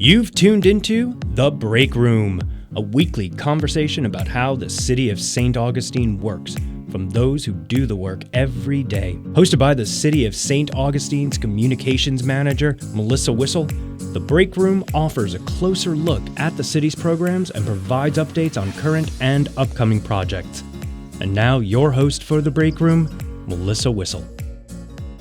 You've tuned into The Break Room, a weekly conversation about how the city of St. Augustine works, from those who do the work every day. Hosted by the City of St. Augustine's Communications Manager, Melissa Wissel, The Break Room offers a closer look at the city's programs and provides updates on current and upcoming projects. And now, your host for The Break Room, Melissa Wissel.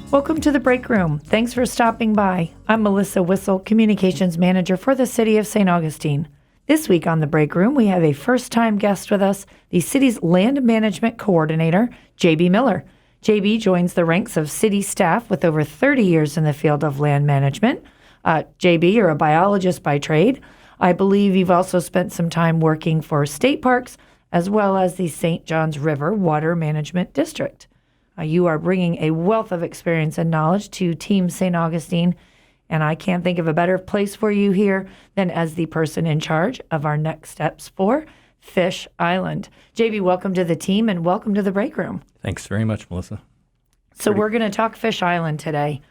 Welcome to The Break Room. Thanks for stopping by. I'm Melissa Wissel, Communications Manager for the City of St. Augustine. This week on The Break Room, we have a first-time guest with us, the city's Land Management Coordinator, J.B. Miller. J.B. joins the ranks of city staff with over 30 years in the field of land management. J.B., you're a biologist by trade. I believe you've also spent some time working for state parks, as well as the St. Johns River Water Management District. You are bringing a wealth of experience and knowledge to Team St. Augustine, and I can't think of a better place for you here than as the person in charge of our next steps for Fish Island. JB, welcome to the team and welcome to The Break Room. Thanks very much, Melissa. So we're going to talk Fish Island today.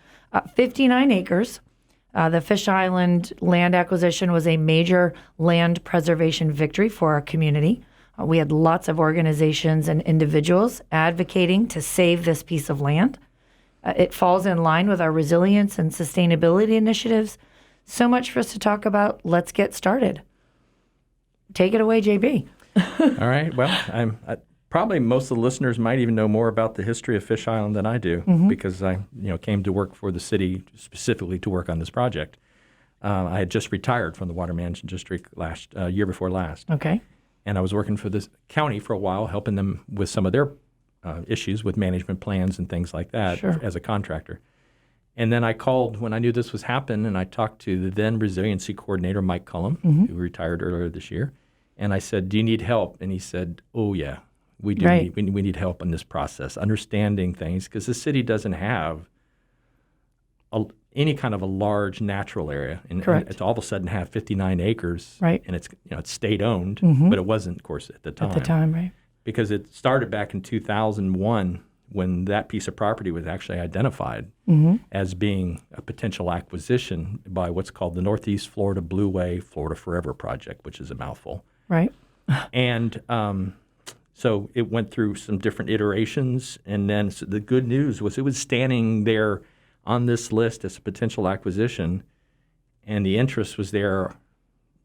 59 acres. The Fish Island land acquisition was a major land preservation victory for our community. We had lots of organizations and individuals advocating to save this piece of land. It falls in line with our resilience and sustainability initiatives. So much for us to talk about. Let's get started. Take it away, JB. All right. Well, probably most of the listeners might even know more about the history of Fish Island than I do, because I came to work for the city specifically to work on this project. I had just retired from the Water Management District year before last. Okay. And I was working for this county for a while, helping them with some of their issues with management plans and things like that as a contractor. And then I called when I knew this was happening, and I talked to the then resiliency coordinator, Mike Cullum, who retired earlier this year. And I said, "Do you need help?" And he said, "Oh, yeah, we do. Right. We need help in this process, understanding things, because the city doesn't have any kind of a large natural area, and it's all of a sudden have 59 acres, right? And it's state owned, but it wasn't, of course, at the time. At the time, right? Because it started back in 2001 when that piece of property was actually identified as being a potential acquisition by what's called the Northeast Florida Blueway Florida Forever Project, which is a mouthful, right? And so it went through some different iterations, and then the good news was it was standing there on this list as a potential acquisition, and the interest was there,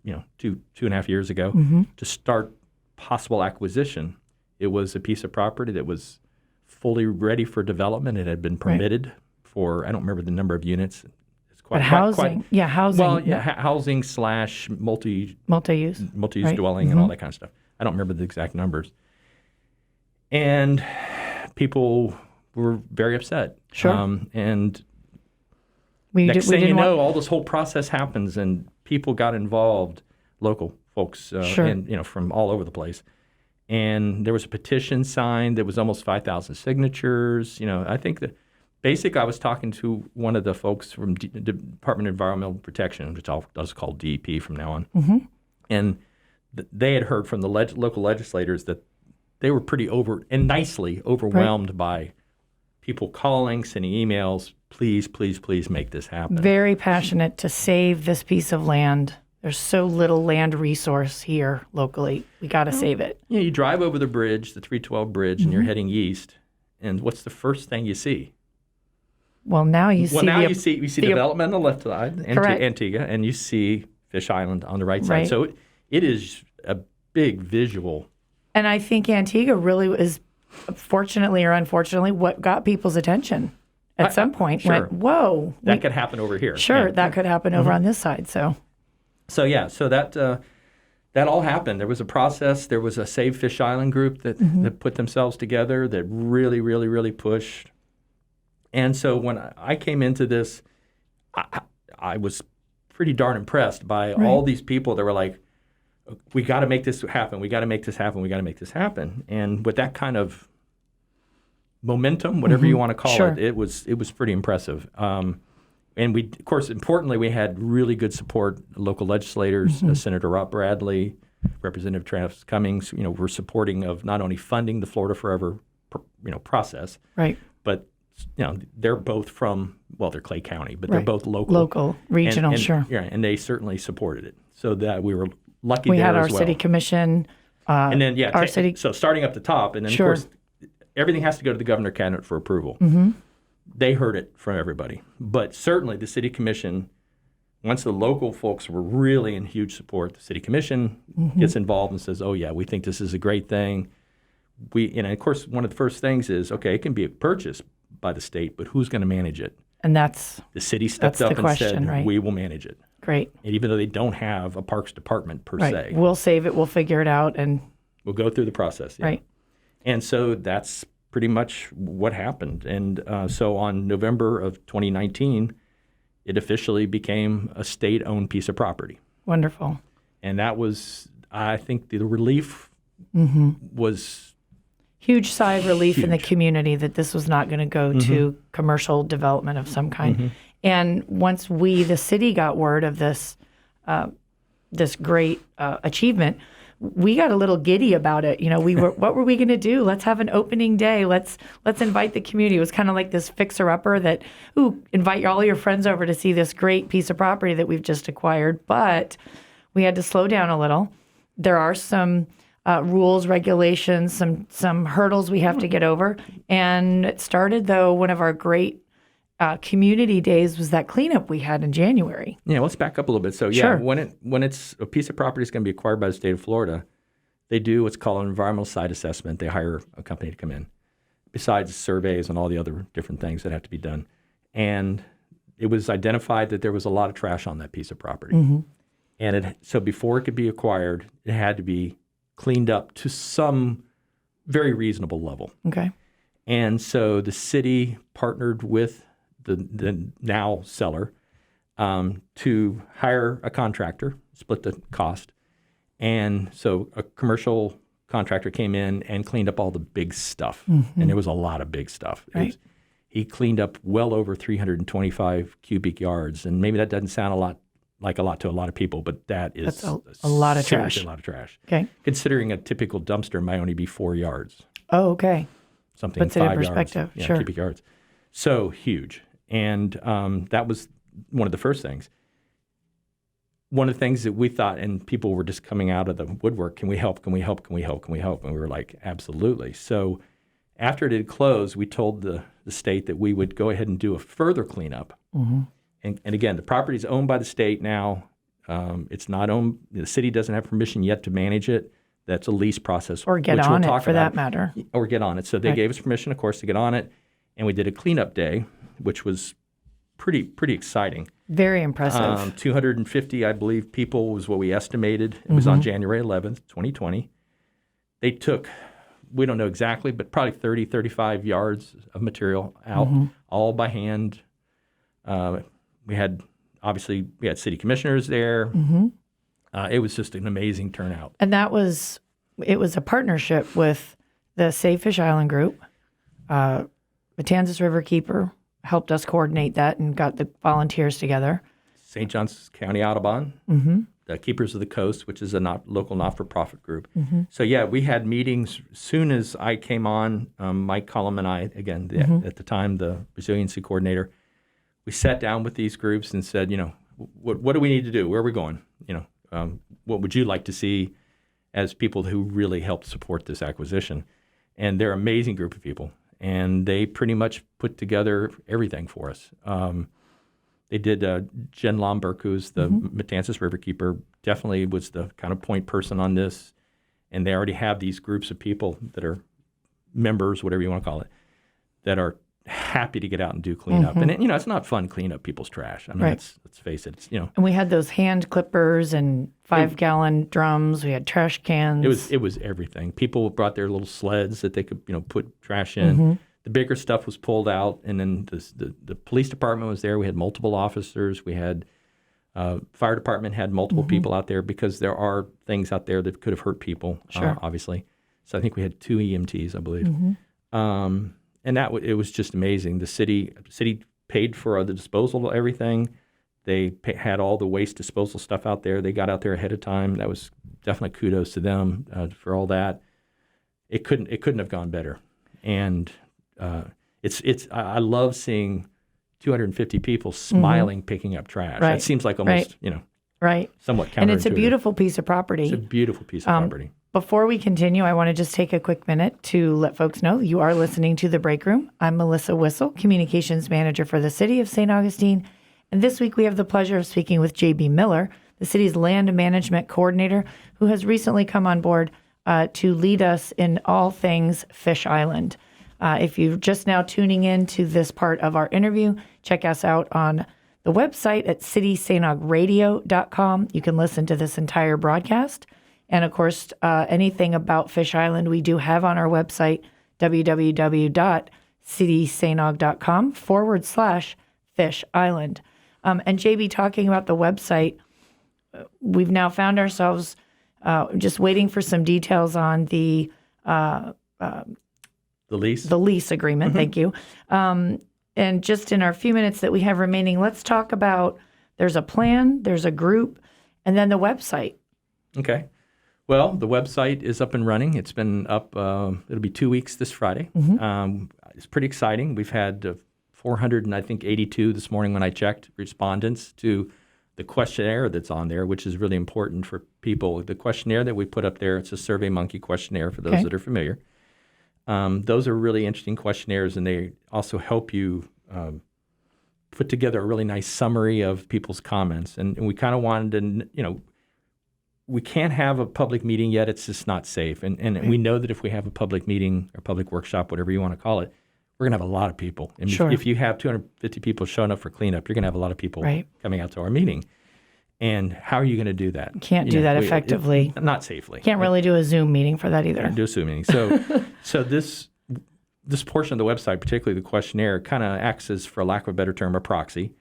2.5 years ago to start possible acquisition. It was a piece of property that was fully ready for development. It had been permitted for, I don't remember the number of units. It's quite housing. Housing. Well, housing / multi-use right. dwelling and all that kind of stuff. I don't remember the exact numbers. And people were very upset. Sure. And next thing you know, all this whole process happens, and people got involved, local folks, and from all over the place. And there was a petition signed that was almost 5,000 signatures. I think I was talking to one of the folks from the Department of Environmental Protection, which I'll just call DEP from now on. And they had heard from the local legislators that they were pretty nicely overwhelmed by people calling, sending emails, please, please, please make this happen. Very passionate to save this piece of land. There's so little land resource here locally. We got to save it. You drive over the bridge, the 312 bridge, and you're heading east, and what's the first thing you see? Well, now you see development on the left side, Antigua, and you see Fish Island on the right side. So it is a big visual. And I think Antigua really is, fortunately or unfortunately, what got people's attention at some point. Went, whoa. That could happen over here. Sure, that could happen over on this side. So that all happened. There was a process. There was a Save Fish Island group that put themselves together that really, really, really pushed. And so when I came into this, I was pretty darn impressed by all these people that were like, we got to make this happen. We got to make this happen. We got to make this happen. And with that kind of momentum, whatever you want to call it, it was pretty impressive. And we, of course, importantly, we had really good support. Local legislators, Senator Rob Bradley, Representative Travis Cummings, were supporting of not only funding the Florida Forever, process, right, but they're both from, well, they're Clay County, but they're both local. Local, regional, and, sure. Yeah, and they certainly supported it. So that we were lucky we there had our as well. city commission. And then, our city. So starting up the top, and then, Sure. of course, everything has to go to the governor cabinet for approval. Mm-hmm. They heard it from everybody. But certainly the city commission, once the local folks were really in huge support, the city commission gets involved and says, oh, yeah, we think this is a great thing. And of course, one of the first things is, okay, it can be purchased by the state, but who's going to manage it? And that's the city stepped up and said, right? We will manage it. Great. And even though they don't have a parks department per se. We'll save it, we'll figure it out, and we'll go through the process. Yeah. Right. And so that's pretty much what happened. And so on November of 2019, it officially became a state-owned piece of property. Wonderful. And that was, I think, the relief was huge sigh of relief in the community that this was not going to go to commercial development of some kind. And once we, the city, got word of this this great achievement, we got a little giddy about it. We were, what were we going to do? Let's have an opening day. Let's invite the community. It was kind of like this fixer-upper that, invite all your friends over to see this great piece of property that we've just acquired. But we had to slow down a little. There are some rules, regulations, some hurdles we have to get over. And it started, though, one of our great community days was that cleanup we had in January. Yeah, let's back up a little bit. So, Sure. when it's a piece of property is going to be acquired by the state of Florida, they do what's called an environmental site assessment. They hire a company to come in, besides surveys and all the other different things that have to be done. And it was identified that there was a lot of trash on that piece of property. And so before it could be acquired, it had to be cleaned up to some very reasonable level. Okay. And so the city partnered with the now seller to hire a contractor, split the cost. And so a commercial contractor came in and cleaned up all the big stuff. And there was a lot of big stuff. Right. He cleaned up well over 325 cubic yards. And maybe that doesn't sound a lot to a lot of people, but that's a lot of trash. A lot of trash. Okay. Considering a typical dumpster might only be 4 yards. Oh, okay. Something Puts it in 5 perspective. yards. Sure. Cubic yards. So huge. And that was one of the first things. One of the things that we thought, and people were just coming out of the woodwork, can we help? Can we help? Can we help? Can we help? And we were like, absolutely. So after it had closed, we told the state that we would go ahead and do a further cleanup. And again, the property is owned by the state now. It's not owned. The city doesn't have permission yet to manage it. That's a lease process. Or get on it, for that matter. Or get on it. So they gave us permission, of course, to get on it. And we did a cleanup day, which was pretty exciting. Very impressive. 250, I believe, people was what we estimated. It was on January 11th, 2020. They took, we don't know exactly, but probably 30, 35 yards of material out, all by hand. We had city commissioners there. It was just an amazing turnout. And it was a partnership with the Save Fish Island Group. Matanzas Riverkeeper helped us coordinate that and got the volunteers together. St. Johns County Audubon, the Keepers of the Coast, which is a local not-for-profit group. So yeah, we had meetings as soon as I came on. Mike Cullum and I, again, at the time the resiliency coordinator, we sat down with these groups and said, what do we need to do? Where are we going? What would you like to see as people who really helped support this acquisition? And they're an amazing group of people. And they pretty much put together everything for us. They did Jen Lomberg, who's the Matanzas Riverkeeper, definitely was the kind of point person on this. And they already have these groups of people that are members, whatever you want to call it, that are happy to get out and do cleanup. And it's not fun cleaning up people's trash. I mean, let's face it. And we had those hand clippers and 5-gallon drums. We had trash cans. It was everything. People brought their little sleds that they could put trash in. The bigger stuff was pulled out, and then the police department was there. We had multiple officers. We had fire department had multiple people out there because there are things out there that could have hurt people. Sure. Obviously. So I think we had 2 EMTs, I believe. And it was just amazing. The city paid for the disposal of everything. They had all the waste disposal stuff out there. They got out there ahead of time. That was definitely kudos to them for all that. It couldn't have gone better. And I love seeing 250 people smiling, picking up trash. Right. That seems like almost, right. somewhat counterintuitive. And it's a beautiful piece of property. It's a beautiful piece of property. Before we continue, I want to just take a quick minute to let folks know you are listening to The Break Room. I'm Melissa Whistle, Communications Manager for the City of St. Augustine. And this week we have the pleasure of speaking with J.B. Miller, the city's land management coordinator, who has recently come on board to lead us in all things Fish Island. If you're just now tuning in to this part of our interview, check us out on the website at citystainauguradio.com. You can listen to this entire broadcast. And of course, anything about Fish Island we do have on our website, www.citystainaug.com/Fish Island. And JB, talking about the website, we've now found ourselves just waiting for some details on the lease agreement. Mm-hmm. Thank you. And just in our few minutes that we have remaining, let's talk about, there's a plan, there's a group, and then the website. Okay. Well, the website is up and running. It's been up, it'll be 2 weeks this Friday. Mm-hmm. It's pretty exciting. We've had 482 this morning when I checked respondents to the questionnaire that's on there, which is really important for people. The questionnaire that we put up there, it's a SurveyMonkey questionnaire for those that are familiar. Those are really interesting questionnaires, and they also help you put together a really nice summary of people's comments. And we kind of wanted to, we can't have a public meeting yet. It's just not safe. And right. We know that if we have a public meeting or public workshop, whatever you want to call it, we're going to have a lot of people. And sure. If you have 250 people showing up for cleanup, you're going to have a lot of people coming out to our meeting. And how are you going to do that? Can't do that effectively. Not safely. Can't really do a Zoom meeting for that either. Can't do a Zoom meeting. So this portion of the website, particularly the questionnaire, kind of acts as, for lack of a better term, a proxy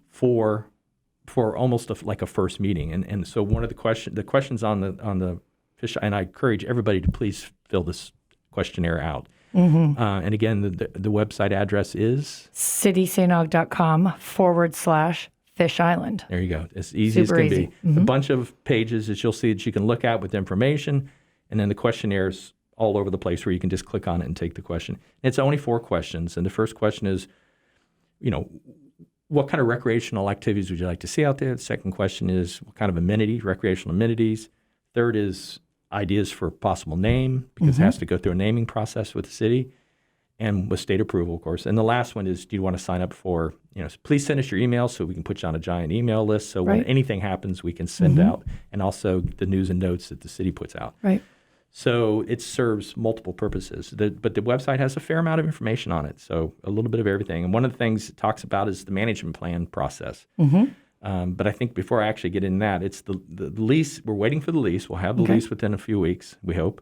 for almost like a first meeting. And so one of the questions on the Fish, and I encourage everybody to please fill this questionnaire out. Mm-hmm. And again, the website address is citystainaug.com/Fish Island. There you go. It's easy as can be. Mm-hmm. A bunch of pages that you'll see that you can look at with information, and then the questionnaires all over the place where you can just click on it and take the question. And it's only 4 questions, and the first question is, what kind of recreational activities would you like to see out there? The second question is, what kind of recreational amenities? Third is ideas for possible name, because it has to go through a naming process with the city and with state approval, of course. And the last one is, do you want to sign up for, please send us your email so we can put you on a giant email list. So when anything happens, we can send out, and also the news and notes that the city puts out. Right. So it serves multiple purposes. But the website has a fair amount of information on it, so a little bit of everything. And one of the things it talks about is the management plan process. Mm-hmm. But I think before I actually get into that, it's the lease. We're waiting for the lease. We'll have the lease within a few weeks, we hope,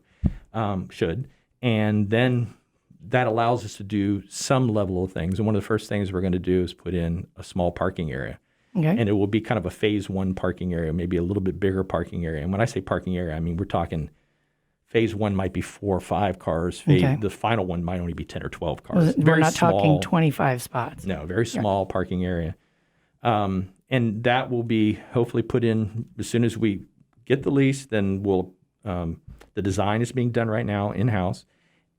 should. And then that allows us to do some level of things. And one of the first things we're going to do is put in a small parking area. Okay. And it will be kind of a phase 1 parking area, maybe a little bit bigger parking area. And when I say parking area, I mean we're talking phase 1 might be 4 or 5 cars. The final one might only be 10 or 12 cars. We're not talking 25 spots. No, very small parking area. And that will be hopefully put in as soon as we get the lease. Then we'll the design is being done right now in-house,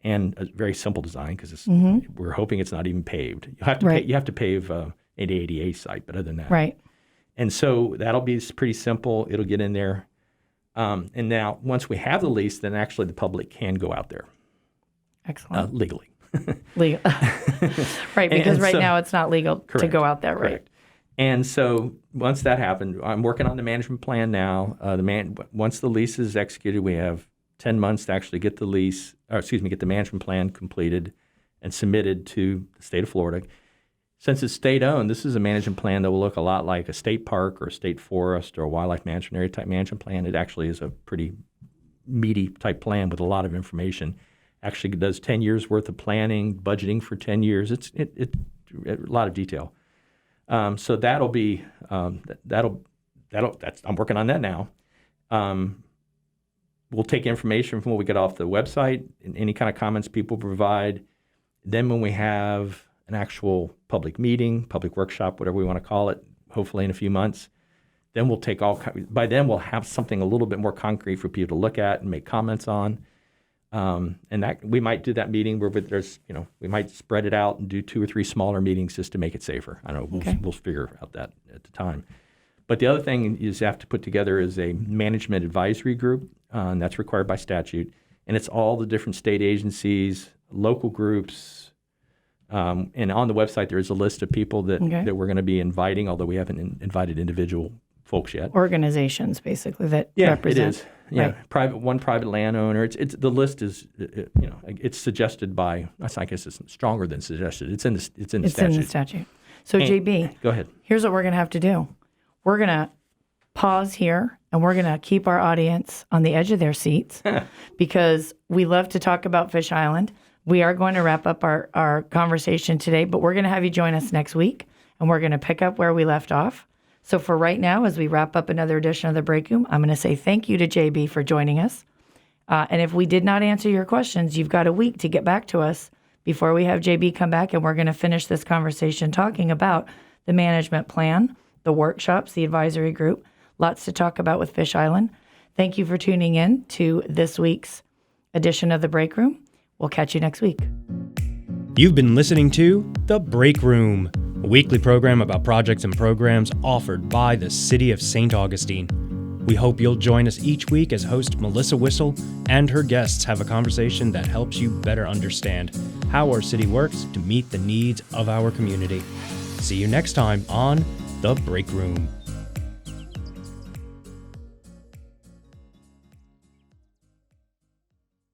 and a very simple design because we're hoping it's not even paved. You have to you have to pave an ADA site, but other than that. Right. And so that'll be pretty simple. It'll get in there. And now, once we have the lease, then actually the public can go out there. Excellent. Legally. Legal. Right, because now it's not legal to go out there, right? And so once that happened, I'm working on the management plan now. Once the lease is executed, we have 10 months to actually get the get the management plan completed and submitted to the state of Florida. Since it's state-owned, this is a management plan that will look a lot like a state park or a state forest or a wildlife management area type management plan. It actually is a pretty meaty type plan with a lot of information. Actually does 10 years worth of planning, budgeting for 10 years. It's a lot of detail. So that'll be I'm working on that now. We'll take information from what we get off the website and any kind of comments people provide. Then when we have an actual public meeting, public workshop, whatever we want to call it, hopefully in a few months, then by then we'll have something a little bit more concrete for people to look at and make comments on. And that we might do that meeting where there's, we might spread it out and do 2 or 3 smaller meetings just to make it safer. I don't know. We'll figure out that at the time. But the other thing is you have to put together is a management advisory group, and that's required by statute. And it's all the different state agencies, local groups, and on the website there is a list of people that we're going to be inviting, although we haven't invited individual folks yet. Organizations, basically, that represent. It is. Yeah, right. Private landowner. It's the list is it's suggested by. I guess it's stronger than suggested. It's in the statute. It's in the statute. So JB, go ahead. Here's what we're going to have to do. We're going to pause here, and we're going to keep our audience on the edge of their seats because we love to talk about Fish Island. We are going to wrap up our conversation today, but we're going to have you join us next week, and we're going to pick up where we left off. So for right now, as we wrap up another edition of The Break Room, I'm going to say thank you to JB for joining us. And if we did not answer your questions, you've got a week to get back to us before we have JB come back, and we're going to finish this conversation talking about the management plan, the workshops, the advisory group. Lots to talk about with Fish Island. Thank you for tuning in to this week's edition of The Break Room. We'll catch you next week. You've been listening to The Break Room, a weekly program about projects and programs offered by the City of St. Augustine. We hope you'll join us each week as host Melissa Wissel and her guests have a conversation that helps you better understand how our city works to meet the needs of our community. See you next time on The Break Room.